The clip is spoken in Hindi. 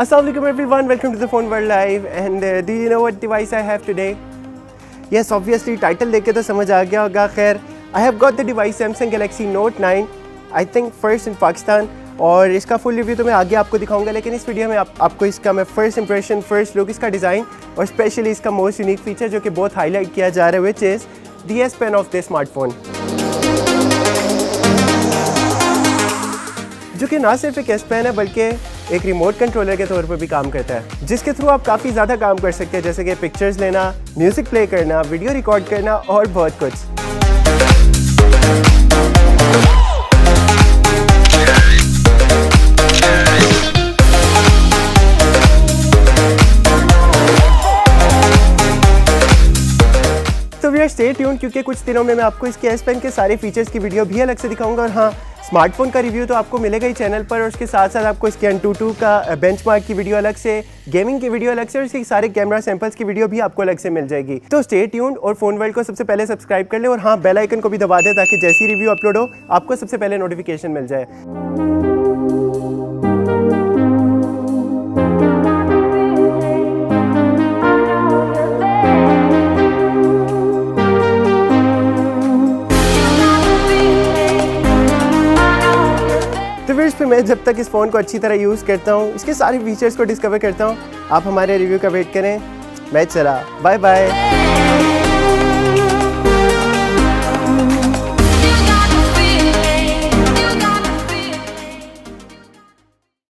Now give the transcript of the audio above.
Assalamualaikum everyone, welcome to the Phone World Live and do you know what device I have today? Yes, obviously title देख के तो समझ आ गया होगा। खैर, I have got the device Samsung Galaxy Note 9, I think first in Pakistan, और इसका फुल रिव्यू तो मैं आगे आपको दिखाऊंगा, लेकिन इस वीडियो में आपको इसका मैं फर्स्ट इंप्रेशन, फर्स्ट लुक, इसका डिज़ाइन और स्पेशली इसका मोस्ट यूनिक फीचर जो कि बहुत हाईलाइट किया जा रहा है, which is the S Pen of the smartphone, जो कि ना सिर्फ एक S Pen है बल्कि एक रिमोट कंट्रोलर के तौर पर भी काम करता है, जिसके थ्रू आप काफ़ी ज़्यादा काम कर सकते हैं, जैसे कि पिक्चर्स लेना, म्यूज़िक प्ले करना, वीडियो रिकॉर्ड करना और बहुत कुछ। तो वी आर स्टे ट्यून्ड, क्योंकि कुछ दिनों में मैं आपको इसके S Pen के सारे फीचर्स की वीडियो भी अलग से दिखाऊंगा, और हाँ, स्मार्टफोन का रिव्यू तो आपको मिलेगा ही चैनल पर, और उसके साथ साथ आपको इसके AnTuTu का बेंचमार्क की वीडियो अलग से, गेमिंग की वीडियो अलग से, और इसके सारे कैमरा सैंपल्स की वीडियो भी आपको अलग से मिल जाएगी। तो स्टे ट्यून्ड और फोन वर्ल्ड को सबसे पहले सब्सक्राइब कर लें, और हाँ, बेल आइकन को भी दबा दें ताकि जैसी रिव्यू अपलोड हो आपको सबसे पहले नोटिफिकेशन मिल जाए। तो फिर मैं जब तक इस फ़ोन को अच्छी तरह यूज़ करता हूँ, इसके सारे फीचर्स को डिस्कवर करता हूँ, आप हमारे रिव्यू का वेट करें। मैं चला, बाय बाय।